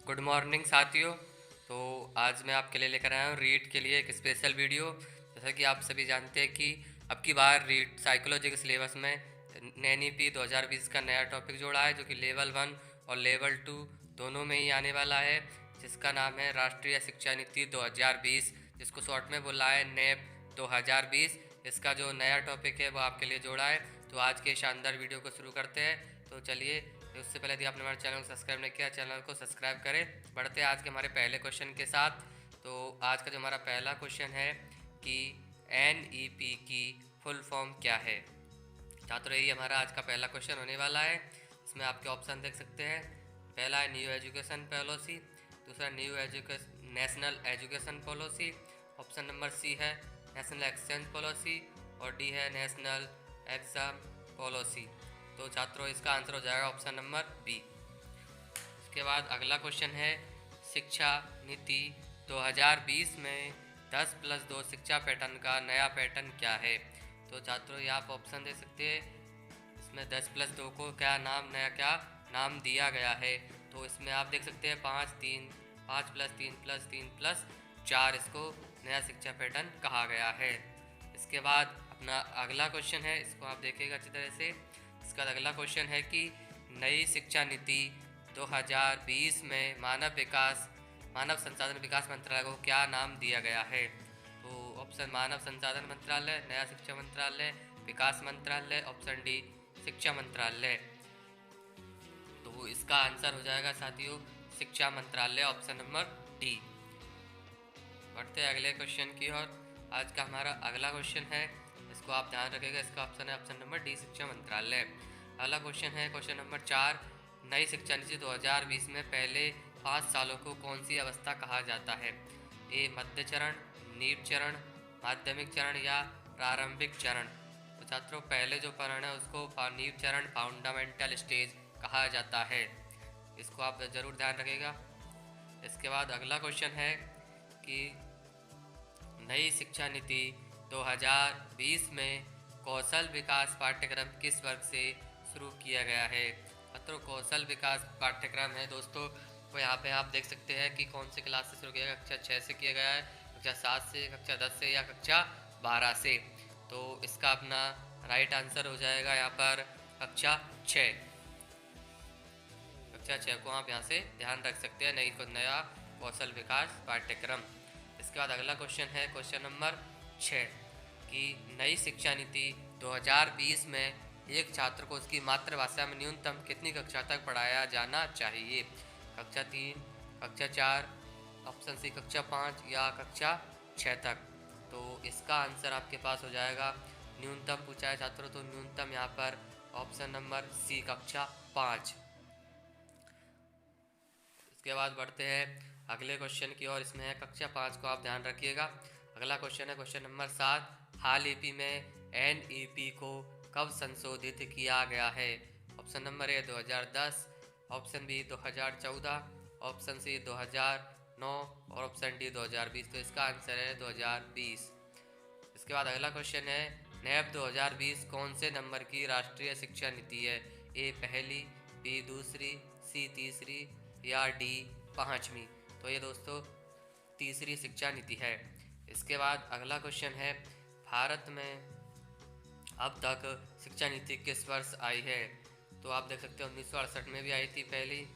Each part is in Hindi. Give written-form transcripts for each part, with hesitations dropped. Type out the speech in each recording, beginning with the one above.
गुड मॉर्निंग साथियों। तो आज मैं आपके लिए लेकर आया हूँ रीट के लिए एक स्पेशल वीडियो। जैसा कि आप सभी जानते हैं कि अब की बार रीट साइकोलॉजी के सिलेबस में NEP 2020 का नया टॉपिक जोड़ा है, जो कि लेवल 1 और लेवल 2 दोनों में ही आने वाला है, जिसका नाम है राष्ट्रीय शिक्षा नीति 2020, जिसको शॉर्ट में बोला है NEP 2020। इसका जो नया टॉपिक है वो आपके लिए जोड़ा है। तो आज के शानदार वीडियो को शुरू करते हैं। तो चलिए, उससे पहले यदि आपने हमारे चैनल को सब्सक्राइब नहीं किया, चैनल को सब्सक्राइब करें। बढ़ते हैं आज के हमारे पहले क्वेश्चन के साथ। तो आज का जो हमारा पहला क्वेश्चन है कि NEP की फुल फॉर्म क्या है। छात्रों, यही हमारा आज का पहला क्वेश्चन होने वाला है। इसमें आपके ऑप्शन देख सकते हैं। पहला है न्यू एजुकेशन पॉलिसी, दूसरा national education policy, option number C है नेशनल एक्सचेंज पॉलिसी, और डी है नेशनल एग्जाम पॉलिसी। तो छात्रों, इसका आंसर हो जाएगा ऑप्शन नंबर बी। इसके बाद अगला क्वेश्चन है शिक्षा नीति 2020 में 10+2 शिक्षा पैटर्न का नया पैटर्न क्या है। तो छात्रों, ये आप ऑप्शन दे सकते हैं। इसमें 10+2 को क्या नाम दिया गया है। तो इसमें आप देख सकते हैं 5+3+3+4, इसको नया शिक्षा पैटर्न कहा गया है। इसके बाद अपना अगला क्वेश्चन है, इसको आप देखिएगा अच्छी तरह से। इसका अगला क्वेश्चन है कि नई शिक्षा नीति 2020 में मानव संसाधन विकास मंत्रालय को क्या नाम दिया गया है। तो ऑप्शन मानव संसाधन मंत्रालय, नया शिक्षा मंत्रालय, विकास मंत्रालय, ऑप्शन डी शिक्षा मंत्रालय। तो इसका आंसर हो जाएगा साथियों शिक्षा मंत्रालय, ऑप्शन नंबर डी। बढ़ते हैं अगले क्वेश्चन की ओर। आज का हमारा अगला क्वेश्चन है, इसको आप ध्यान रखिएगा, इसका ऑप्शन है ऑप्शन नंबर डी शिक्षा मंत्रालय। अगला क्वेश्चन है क्वेश्चन नंबर 4, नई शिक्षा नीति 2020 में पहले 5 सालों को कौन सी अवस्था कहा जाता है। ए मध्य चरण, नीट चरण, माध्यमिक चरण या प्रारंभिक चरण। तो छात्रों, पहले जो चरण है उसको नीट चरण, फाउंडामेंटल स्टेज कहा जाता है। इसको आप ज़रूर ध्यान रखिएगा। इसके बाद अगला क्वेश्चन है कि नई शिक्षा नीति 2020 में कौशल विकास पाठ्यक्रम किस वर्ग से शुरू किया गया है। छात्रों, कौशल विकास पाठ्यक्रम है दोस्तों, तो यहाँ पे आप देख सकते हैं कि कौन से क्लास से शुरू किया गया। कक्षा 6 से किया गया है, कक्षा 7 से, कक्षा 10 से या कक्षा 12 से। तो इसका अपना राइट आंसर हो जाएगा यहाँ पर कक्षा 6। कक्षा 6 को आप यहाँ से ध्यान रख सकते हैं, नया कौशल विकास पाठ्यक्रम। इसके बाद अगला क्वेश्चन है क्वेश्चन नंबर 6 कि नई शिक्षा नीति 2020 में एक छात्र को उसकी मातृभाषा में न्यूनतम कितनी कक्षा तक पढ़ाया जाना चाहिए। कक्षा 3, कक्षा 4, ऑप्शन सी कक्षा 5 या कक्षा 6 तक। तो इसका आंसर आपके पास हो जाएगा, न्यूनतम पूछा है छात्रों, तो न्यूनतम यहाँ पर ऑप्शन नंबर सी कक्षा 5। इसके बाद बढ़ते हैं अगले क्वेश्चन की ओर। इसमें है कक्षा 5 को आप ध्यान रखिएगा। अगला क्वेश्चन है क्वेश्चन नंबर 7, हाल EP में NEP को कब संशोधित किया गया है। Option number A 2010, option B 2014, option C 2009 और ऑप्शन डी 2020। तो इसका आंसर है 2020। इसके बाद अगला क्वेश्चन है NEP 2020 कौन से नंबर की राष्ट्रीय शिक्षा नीति है। ए पहली, बी दूसरी, सी तीसरी या डी 5वीं। तो ये दोस्तों तीसरी शिक्षा नीति है। इसके बाद अगला क्वेश्चन है भारत में अब तक शिक्षा नीति किस वर्ष आई है। तो आप देख सकते हैं 1968 में भी आई थी पहली,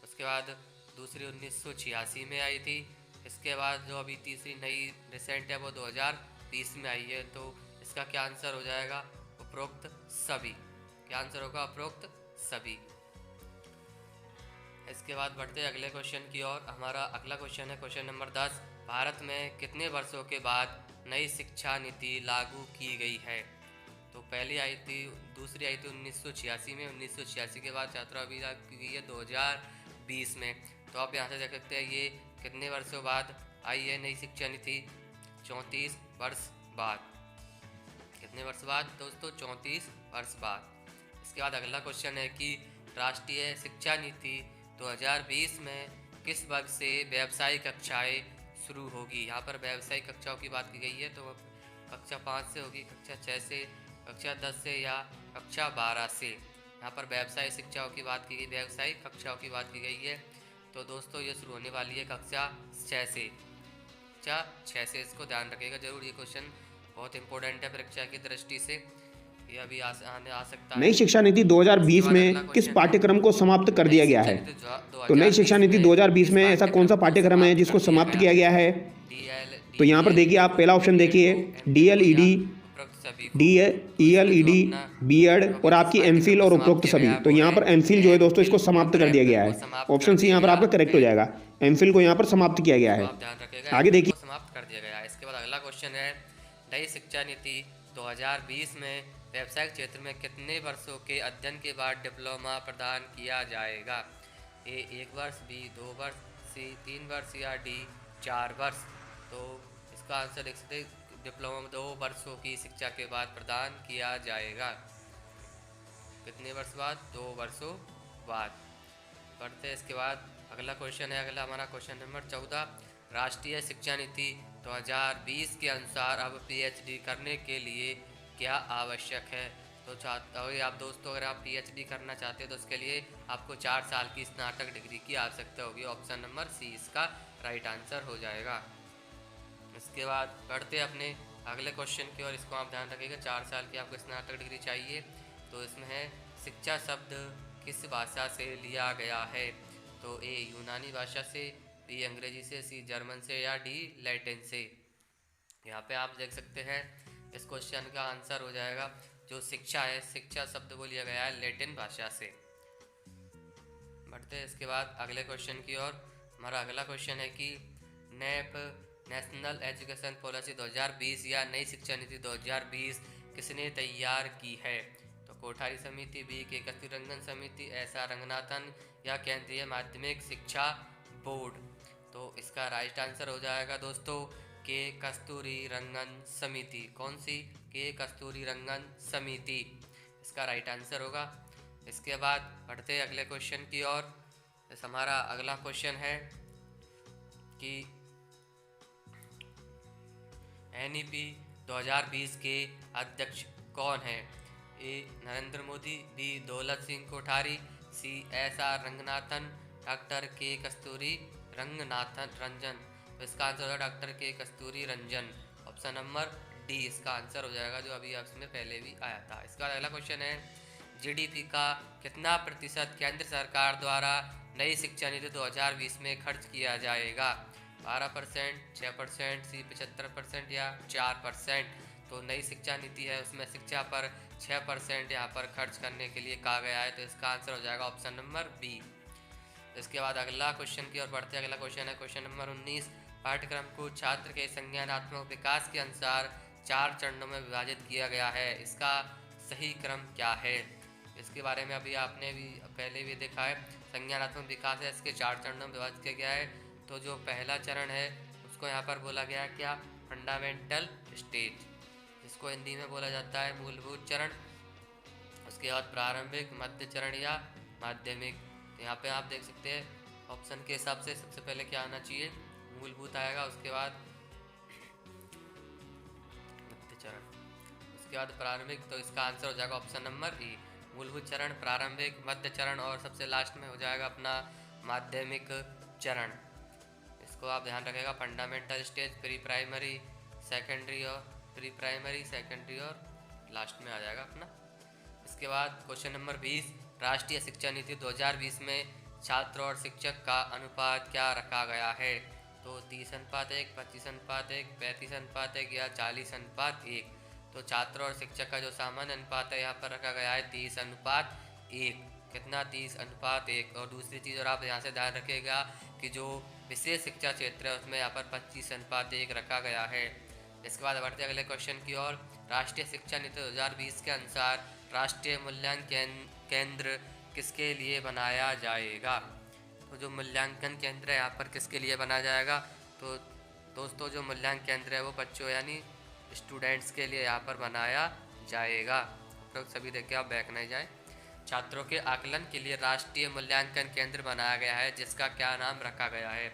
उसके बाद दूसरी 1986 में आई थी। इसके बाद जो अभी तीसरी नई रिसेंट है वो 2020 में आई है। तो इसका क्या आंसर हो जाएगा, उपरोक्त सभी। क्या आंसर होगा, उपरोक्त सभी। इसके बाद बढ़ते अगले क्वेश्चन की ओर। हमारा अगला क्वेश्चन है क्वेश्चन नंबर 10, भारत में कितने वर्षों के बाद नई शिक्षा नीति लागू की गई है। तो पहली आई थी, दूसरी आई थी 1986 में, 1986 के बाद छात्रों अभी की गई है 2020 में। तो आप यहाँ से देख सकते हैं ये कितने वर्षों बाद आई है नई शिक्षा नीति, 34 वर्ष बाद। कितने वर्ष बाद दोस्तों, 34 वर्ष बाद। इसके बाद अगला क्वेश्चन है कि राष्ट्रीय शिक्षा नीति 2020 में किस वर्ग से व्यावसायिक कक्षाएं शुरू होगी। यहाँ पर व्यावसायिक कक्षाओं की बात की गई है, तो कक्षा 5 से होगी, कक्षा 6 से, कक्षा 10 से या कक्षा 12 से। यहाँ पर व्यावसायिक शिक्षाओं की बात की गई, व्यावसायिक कक्षाओं की बात की गई है। तो दोस्तों ये शुरू होने वाली है कक्षा 6 से। कक्षा 6 से, इसको ध्यान रखिएगा जरूर, ये क्वेश्चन बहुत इंपॉर्टेंट है परीक्षा की दृष्टि से, ये अभी आने आ सकता है। नई शिक्षा नीति इसके 2020 बाद अगला में किस क्वेश्चन है, पाठ्यक्रम को समाप्त कर नई दिया गया शिक्षा है? नीति तो नई शिक्षा 2020 नीति में 2020 किस में ऐसा कौन सा पाठ्यक्रम को पाठ्यक्रम है समाप्त जिसको कर दिया समाप्त गया किया है? गया है? DL, तो यहाँ पर DDL, देखिए, आप पहला ऑप्शन देखिए, BED को, DL, MPhil ED, या उपरोक्त सभी को। तो इसमें जो EL, ED, अपना बीएड जो और अभी जिस आपकी पाठ्यक्रम एमफिल को और समाप्त उपरोक्त किया सभी। गया तो वो यहाँ है पर एमफिल जो है दोस्तों, इसको समाप्त कर दिया गया को है। समाप्त कर ऑप्शन सी दिया यहाँ पर गया आपका करेक्ट हो है। जाएगा। एमफिल को यहाँ पर समाप्त किया गया इसको है। आप ध्यान रखिएगा, आगे एमफिल देखिए, को समाप्त कर दिया गया है। इसके बाद अगला क्वेश्चन है, नई शिक्षा नीति 2020 में व्यावसायिक क्षेत्र में कितने वर्षों के अध्ययन के बाद डिप्लोमा प्रदान किया जाएगा? ए 1 वर्ष, बी 2 वर्ष, सी 3 वर्ष या डी 4 वर्ष? तो इसका आंसर देख सकते हैं, डिप्लोमा 2 वर्षों की शिक्षा के बाद प्रदान किया जाएगा। कितने वर्ष बाद? 2 वर्षों बाद। पढ़ते हैं इसके बाद अगला क्वेश्चन है, अगला हमारा क्वेश्चन नंबर 14, राष्ट्रीय शिक्षा नीति 2020 के अनुसार अब पीएचडी करने के लिए क्या आवश्यक है? तो आप दोस्तों, अगर आप पीएचडी करना चाहते हो तो उसके लिए आपको 4 साल की स्नातक डिग्री की आवश्यकता होगी। ऑप्शन नंबर सी इसका राइट आंसर हो जाएगा। इसके बाद बढ़ते हैं अपने अगले क्वेश्चन की ओर, इसको आप ध्यान रखिएगा, 4 साल की आपको स्नातक डिग्री चाहिए। तो इसमें है, शिक्षा शब्द किस भाषा से लिया गया है? तो ए यूनानी भाषा से, बी अंग्रेजी से, सी जर्मन से या डी लैटिन से? यहाँ पे आप देख सकते हैं इस क्वेश्चन का आंसर हो जाएगा, जो शिक्षा है, शिक्षा शब्द वो लिया गया है लैटिन भाषा से। बढ़ते हैं इसके बाद अगले क्वेश्चन की ओर। हमारा अगला क्वेश्चन है कि नेप नेशनल एजुकेशन पॉलिसी 2020 या नई शिक्षा नीति 2020 किसने तैयार की है? तो कोठारी समिति, बी के कस्तूरी रंगन समिति, ऐसा रंगनाथन या केंद्रीय माध्यमिक शिक्षा बोर्ड? तो इसका राइट आंसर हो जाएगा दोस्तों के कस्तूरी रंगन समिति। कौन सी? के कस्तूरी रंगन समिति, इसका राइट आंसर होगा। इसके बाद बढ़ते हैं अगले क्वेश्चन की ओर। हमारा अगला क्वेश्चन है कि एनईपी 2020 के अध्यक्ष कौन है? ए Narendra Modi, B Daulat Singh Kothari, C S R Ranganathan, doctor K Kasturi Ranganathan Ranjan? तो इसका आंसर होगा डॉक्टर के कस्तूरी रंजन। ऑप्शन नंबर डी इसका आंसर हो जाएगा, जो अभी आपसे पहले भी आया था। इसका अगला क्वेश्चन है, जीडीपी का कितना प्रतिशत केंद्र सरकार द्वारा नई शिक्षा नीति 2020 में खर्च किया जाएगा? 12%, 6%, सी 75% या 4%? तो नई शिक्षा नीति है उसमें शिक्षा पर 6% यहाँ पर खर्च करने के लिए कहा गया है, तो इसका आंसर हो जाएगा ऑप्शन नंबर बी। इसके बाद अगला क्वेश्चन की ओर बढ़ते हैं। अगला क्वेश्चन है क्वेश्चन नंबर 19, पाठ्यक्रम को छात्र के संज्ञानात्मक विकास के अनुसार 4 चरणों में विभाजित किया गया है, इसका सही क्रम क्या है? इसके बारे में अभी आपने भी पहले भी देखा है, संज्ञानात्मक विकास है, इसके 4 चरणों में विभाजित किया गया है। तो जो पहला चरण है उसको यहाँ पर बोला गया है क्या? फंडामेंटल स्टेज, जिसको हिंदी में बोला जाता है मूलभूत चरण। उसके बाद प्रारंभिक, मध्य चरण या माध्यमिक। तो यहाँ पे आप देख सकते हैं ऑप्शन के हिसाब से सबसे पहले क्या आना चाहिए? मूलभूत आएगा, उसके बाद मध्य चरण, उसके बाद प्रारंभिक। तो इसका आंसर हो जाएगा ऑप्शन नंबर ई, मूलभूत चरण, प्रारंभिक, मध्य चरण और सबसे लास्ट में हो जाएगा अपना माध्यमिक चरण। इसको आप ध्यान रखिएगा, fundamental stage, pre primary, secondary और प्री प्राइमरी, सेकेंडरी और लास्ट में आ जाएगा अपना। इसके बाद क्वेश्चन नंबर 20, राष्ट्रीय शिक्षा नीति 2020 में छात्र और शिक्षक का अनुपात क्या रखा गया है? तो 30:1, 25:1, 35:1 या 40:1? तो छात्र और शिक्षक का जो सामान्य अनुपात है यहाँ पर रखा गया है 30:1। कितना? 30:1। और दूसरी चीज़ और आप यहाँ से ध्यान रखिएगा कि जो विशेष शिक्षा क्षेत्र है उसमें यहाँ पर 25:1 रखा गया है। इसके बाद बढ़ते अगले क्वेश्चन की ओर। राष्ट्रीय शिक्षा नीति 2020 के अनुसार राष्ट्रीय मूल्यांकन केंद्र किसके लिए बनाया जाएगा? तो जो मूल्यांकन केंद्र है यहाँ पर किसके लिए बनाया जाएगा? तो दोस्तों जो मूल्यांकन केंद्र है वो बच्चों यानी स्टूडेंट्स के लिए यहाँ पर बनाया जाएगा। तो सभी देखिए आप बैक नहीं जाए। छात्रों के आकलन के लिए राष्ट्रीय मूल्यांकन केंद्र बनाया गया है, जिसका क्या नाम रखा गया है?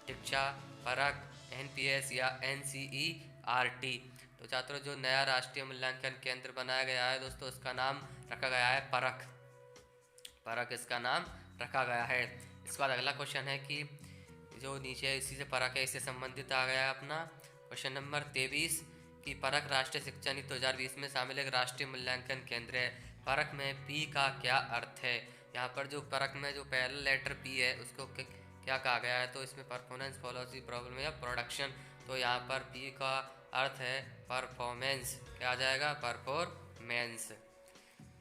शिक्षा, परख, एनपीएस या एनसीईआरटी? तो छात्रों जो नया राष्ट्रीय मूल्यांकन केंद्र बनाया गया है दोस्तों, उसका नाम रखा गया है परख। परख इसका नाम रखा गया है। इसके बाद अगला क्वेश्चन है कि जो नीचे इसी से परख है, इससे संबंधित आ गया है अपना क्वेश्चन नंबर 23 कि परख राष्ट्रीय शिक्षा नीति 2020 में शामिल एक राष्ट्रीय मूल्यांकन केंद्र है। परख में पी का क्या अर्थ है? यहाँ पर जो परख में जो पहला लेटर पी है उसको क्या कहा गया है? तो इसमें परफॉर्मेंस, पॉलिसी, प्रॉब्लम या प्रोडक्शन। तो यहाँ पर पी का अर्थ है परफॉर्मेंस। क्या आ जाएगा? परफॉर्मेंस।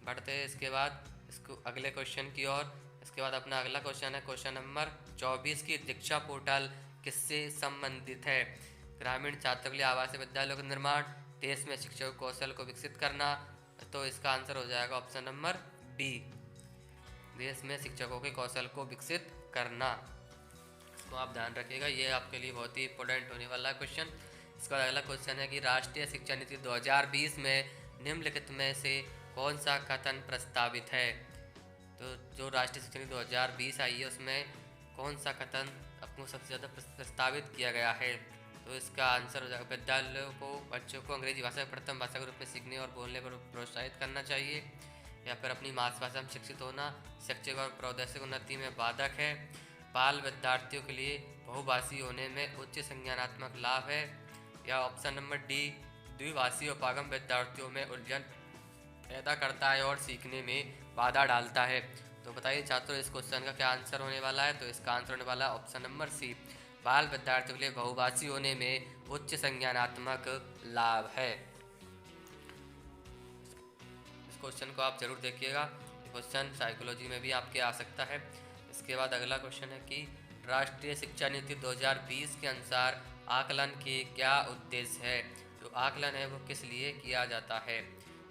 बढ़ते हैं इसके बाद इसको अगले क्वेश्चन की ओर। इसके बाद अपना अगला क्वेश्चन है क्वेश्चन नंबर 24 की दीक्षा पोर्टल किससे संबंधित है? ग्रामीण छात्रों के लिए आवासीय विद्यालयों का निर्माण, देश में शिक्षक कौशल को विकसित करना। तो इसका आंसर हो जाएगा ऑप्शन नंबर बी, देश में शिक्षकों के कौशल को विकसित करना। इसको आप ध्यान रखिएगा, ये आपके लिए बहुत ही इंपॉर्टेंट होने वाला क्वेश्चन। इसका अगला क्वेश्चन है कि राष्ट्रीय शिक्षा नीति 2020 में निम्नलिखित में से कौन सा कथन प्रस्तावित है? तो जो राष्ट्रीय शिक्षा नीति 2020 आई है उसमें कौन सा कथन आपको सबसे ज़्यादा प्रस्तावित किया गया है? तो इसका आंसर हो जाएगा विद्यालयों को बच्चों को अंग्रेजी भाषा को प्रथम भाषा के रूप में सीखने और बोलने पर प्रोत्साहित करना चाहिए, या फिर अपनी मातृभाषा में शिक्षित होना शैक्षिक और प्रौद्योगिक उन्नति में बाधक है। बाल विद्यार्थियों के लिए बहुभाषी होने में उच्च संज्ञानात्मक लाभ है, या ऑप्शन नंबर डी द्विभाषी उपागम विद्यार्थियों में उलझन पैदा करता है और सीखने में बाधा डालता है। तो बताइए छात्रों इस क्वेश्चन का क्या आंसर होने वाला है? तो इसका आंसर होने वाला है ऑप्शन नंबर सी, बाल विद्यार्थियों के लिए बहुभाषी होने में उच्च संज्ञानात्मक लाभ है। इस क्वेश्चन को आप जरूर देखिएगा, क्वेश्चन साइकोलॉजी में भी आपके आ सकता है। इसके बाद अगला क्वेश्चन है कि राष्ट्रीय शिक्षा नीति 2020 के अनुसार आकलन के क्या उद्देश्य है? जो आकलन है वो किस लिए किया जाता है?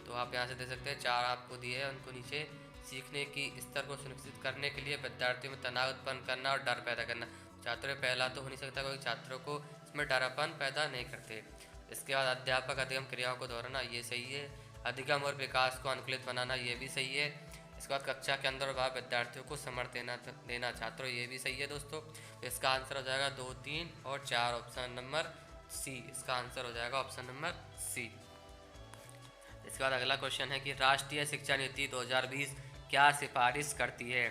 तो आप यहाँ से देख सकते हैं, चार आपको दिए हैं, उनको नीचे सीखने की स्तर को सुनिश्चित करने के लिए विद्यार्थियों में तनाव उत्पन्न करना और डर पैदा करना। छात्रों में पहला तो हो नहीं सकता, कोई छात्रों को इसमें डरापन पैदा नहीं करते। इसके बाद अध्यापक अधिगम क्रियाओं को दोहराना, ये सही है। अधिगम और विकास को अनुकूलित बनाना, ये भी सही है। इसके बाद कक्षा के अंदर और बाहर विद्यार्थियों को समर्थन देना छात्रों, ये भी सही है दोस्तों। तो इसका आंसर हो जाएगा 2, 3 और 4, ऑप्शन नंबर सी। इसका आंसर हो जाएगा ऑप्शन नंबर सी। इसके बाद अगला क्वेश्चन है कि राष्ट्रीय शिक्षा नीति 2020 क्या सिफारिश करती है?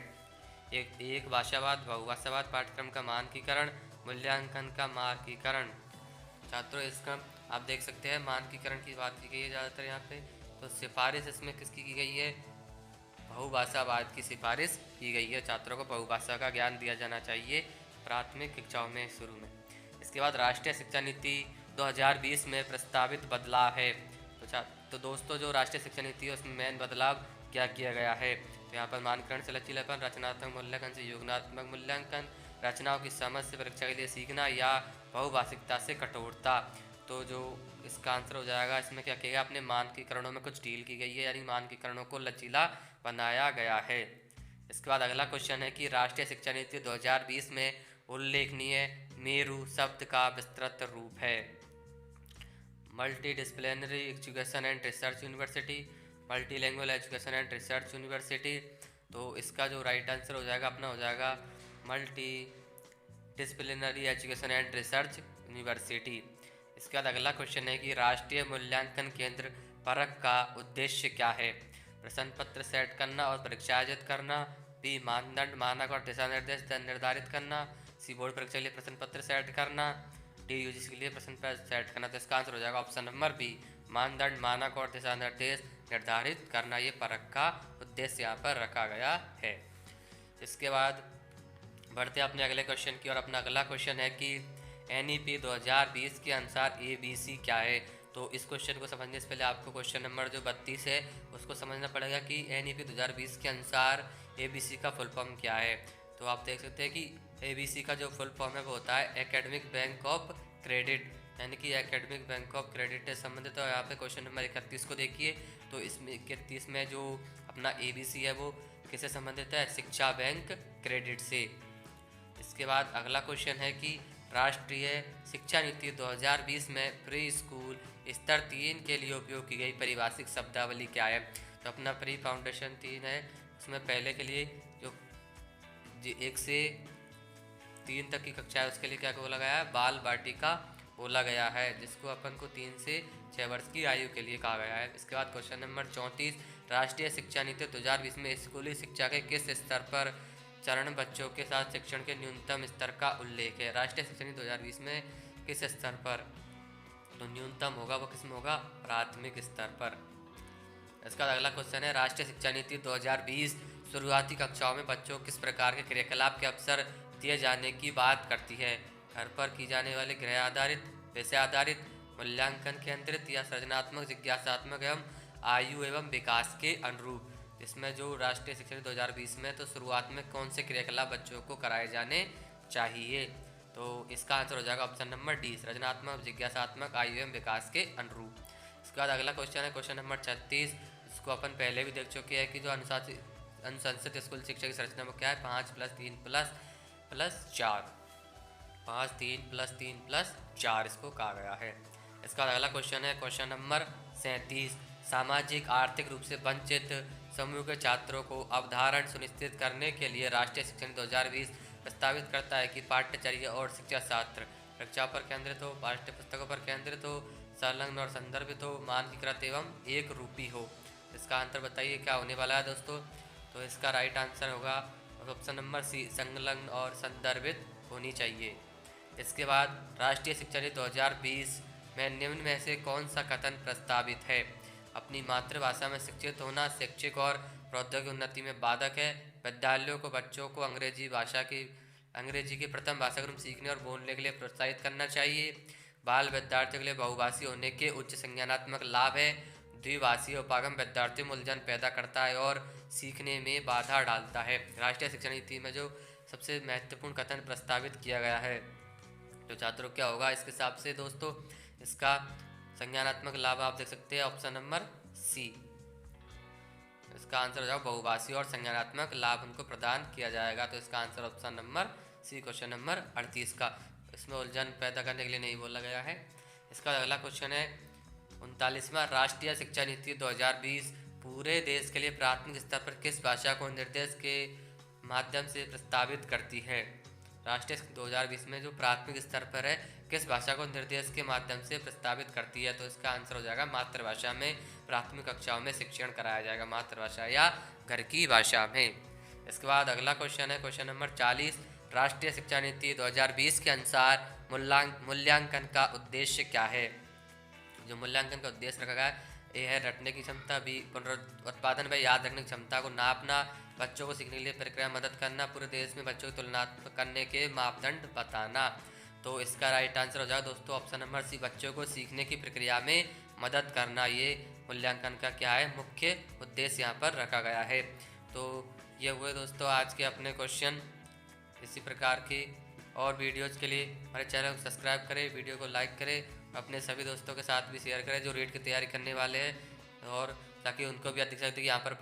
एक भाषावाद, बहुभाषावाद, पाठ्यक्रम का मानकीकरण, मूल्यांकन का मानकीकरण। छात्रों इसका आप देख सकते हैं मानकीकरण की बात की गई है ज़्यादातर यहाँ पे। तो सिफारिश इसमें किसकी की गई है? बहुभाषावाद की सिफारिश की गई है। छात्रों को बहुभाषा का ज्ञान दिया जाना चाहिए प्राथमिक शिक्षाओं में शुरू में। इसके बाद राष्ट्रीय शिक्षा नीति 2020 में प्रस्तावित बदलाव है। तो दोस्तों जो राष्ट्रीय शिक्षा नीति है उसमें मेन बदलाव क्या किया गया है? तो यहाँ पर मानकरण से लचीलापन, रचनात्मक मूल्यांकन से योगात्मक मूल्यांकन, रचनाओं की समझ से परीक्षा के लिए सीखना, या बहुभाषिकता से कठोरता। तो जो इसका आंसर हो जाएगा, इसमें क्या किया गया, अपने मानकीकरणों में कुछ ढील की गई है, यानी मानकीकरणों को लचीला बनाया गया है। इसके बाद अगला क्वेश्चन है कि राष्ट्रीय शिक्षा नीति 2020 में उल्लेखनीय मेरू शब्द का विस्तृत रूप है। Multi disciplinary education and research university, multi language education and research university. तो इसका जो राइट आंसर हो जाएगा अपना हो जाएगा multi disciplinary education and research university. इसके बाद अगला क्वेश्चन है कि राष्ट्रीय मूल्यांकन केंद्र परख का उद्देश्य क्या है? प्रश्न पत्र सेट करना और परीक्षा आयोजित करना, बी मानदंड, मानक और दिशा निर्देश निर्धारित करना, सी बोर्ड परीक्षा के लिए प्रश्न पत्र सेट करना, डी यूजीसी के लिए प्रश्न पत्र सेट करना। तो इसका आंसर हो जाएगा ऑप्शन नंबर बी, मानदंड, मानक और दिशा निर्देश निर्धारित करना। ये परख का उद्देश्य यहाँ पर रखा गया है। इसके बाद बढ़ते अपने अगले क्वेश्चन की और अपना अगला क्वेश्चन है कि NEP 2020 के अनुसार ABC क्या है? तो इस क्वेश्चन को समझने से पहले आपको क्वेश्चन नंबर जो 32 है उसको समझना पड़ेगा कि NEP 2020 के अनुसार ABC का फुल फॉर्म क्या है। तो आप देख सकते हैं कि ABC का जो फुल फॉर्म है वो होता है एकेडमिक बैंक ऑफ क्रेडिट, यानी कि एकेडमिक बैंक ऑफ क्रेडिट से संबंधित। तो यहाँ पे क्वेश्चन नंबर 31 को देखिए, तो इसमें 31 में जो अपना ABC है वो किससे संबंधित है? शिक्षा बैंक क्रेडिट से। इसके बाद अगला क्वेश्चन है कि राष्ट्रीय शिक्षा नीति 2020 में प्री स्कूल स्तर 3 के लिए उपयोग की गई परिभाषिक शब्दावली क्या है? तो अपना प्री फाउंडेशन 3 है, उसमें पहले के लिए जो 1 से 3 तक की कक्षा है उसके लिए क्या बोला गया है? बाल बाटिका बोला गया है, जिसको अपन को 3 से 6 वर्ष की आयु के लिए कहा गया है। इसके बाद क्वेश्चन नंबर 34, राष्ट्रीय शिक्षा नीति 2020 में स्कूली शिक्षा के किस स्तर पर चरण बच्चों के साथ शिक्षण के न्यूनतम स्तर का उल्लेख है। राष्ट्रीय शिक्षा नीति 2020 में किस स्तर पर, तो न्यूनतम होगा वो किस में होगा, प्राथमिक स्तर पर। इसका अगला क्वेश्चन है, राष्ट्रीय शिक्षा नीति 2020 शुरुआती कक्षाओं में बच्चों को किस प्रकार के क्रियाकलाप के अवसर दिए जाने की बात करती है। घर पर की जाने वाले गृह आधारित, विषय आधारित, मूल्यांकन केंद्रित या सृजनात्मक, जिज्ञासात्मक एवं आयु एवं विकास के अनुरूप। इसमें जो राष्ट्रीय शिक्षा नीति 2020 में तो शुरुआत में कौन से क्रियाकलाप बच्चों को कराए जाने चाहिए, तो इसका आंसर हो जाएगा ऑप्शन नंबर डी, सृजनात्मक, जिज्ञासात्मक, आयु एवं विकास के अनुरूप। इसके बाद अगला क्वेश्चन है क्वेश्चन नंबर 36। इसको अपन पहले भी देख चुके हैं कि जो अनुशंसित स्कूल शिक्षा की संरचना में क्या है, 5 + 3 + 4, 5 3 + 3 + 4 इसको कहा गया है। इसका अगला क्वेश्चन है क्वेश्चन नंबर 37। सामाजिक आर्थिक रूप से वंचित समूह के छात्रों को अवधारण सुनिश्चित करने के लिए राष्ट्रीय शिक्षा नीति 2020 प्रस्तावित करता है कि पाठ्यचर्या और शिक्षा शास्त्र कक्षा पर केंद्रित हो, पाठ्य पुस्तकों पर केंद्रित हो, संलग्न और संदर्भित हो, मानकीकृत एवं एक रूपी हो। इसका आंसर बताइए क्या होने वाला है दोस्तों, तो इसका राइट आंसर होगा ऑप्शन नंबर सी, संलग्न और संदर्भित होनी चाहिए। इसके बाद राष्ट्रीय शिक्षा नीति 2020 में निम्न में से कौन सा कथन प्रस्तावित है। अपनी मातृभाषा में शिक्षित होना शैक्षिक और प्रौद्योगिक उन्नति में बाधक है। विद्यालयों को बच्चों को अंग्रेजी की प्रथम भाषा के रूप में सीखने और बोलने के लिए प्रोत्साहित करना चाहिए। बाल विद्यार्थियों के लिए बहुभाषी होने के उच्च संज्ञानात्मक लाभ है। द्विभाषी उपागम विद्यार्थियों में उलझन पैदा करता है और सीखने में बाधा डालता है। राष्ट्रीय शिक्षा नीति में जो सबसे महत्वपूर्ण कथन प्रस्तावित किया गया है तो छात्रों क्या होगा इसके हिसाब से दोस्तों, इसका संज्ञानात्मक लाभ आप देख सकते हैं ऑप्शन नंबर सी। इसका आंसर हो जाएगा बहुभाषी और संज्ञानात्मक लाभ उनको प्रदान किया जाएगा, तो इसका answer option number C, question number 38 का। इसमें उलझन पैदा करने के लिए नहीं बोला गया है। इसका अगला क्वेश्चन है 39वां। राष्ट्रीय शिक्षा नीति 2020 पूरे देश के लिए प्राथमिक स्तर पर किस भाषा को निर्देश के माध्यम से प्रस्तावित करती है। राष्ट्रीय 2020 में जो प्राथमिक स्तर पर है किस भाषा को निर्देश के माध्यम से प्रस्तावित करती है, तो इसका आंसर हो जाएगा मातृभाषा में प्राथमिक कक्षाओं में शिक्षण कराया जाएगा, मातृभाषा या घर की भाषा में। इसके बाद अगला क्वेश्चन है क्वेश्चन नंबर 40। राष्ट्रीय शिक्षा नीति 2020 के अनुसार मूल्यांकन का उद्देश्य क्या है। जो मूल्यांकन का उद्देश्य रखा गया है ए है रटने की क्षमता, बी पुनरुत्पादन व याद रखने की क्षमता को नापना, बच्चों को सीखने के लिए प्रक्रिया में मदद करना, पूरे देश में बच्चों की तुलना करने के मापदंड बताना। तो इसका राइट आंसर हो जाएगा दोस्तों ऑप्शन नंबर सी, बच्चों को सीखने की प्रक्रिया में मदद करना। ये मूल्यांकन का क्या है, मुख्य उद्देश्य यहाँ पर रखा गया है। तो ये हुए दोस्तों आज के अपने क्वेश्चन। इसी प्रकार की और वीडियोज़ के लिए हमारे चैनल को सब्सक्राइब करें, वीडियो को लाइक करें, अपने सभी दोस्तों के साथ भी शेयर करें जो रीट की तैयारी करने वाले हैं, और ताकि उनको भी दिख सकते कि यहाँ पर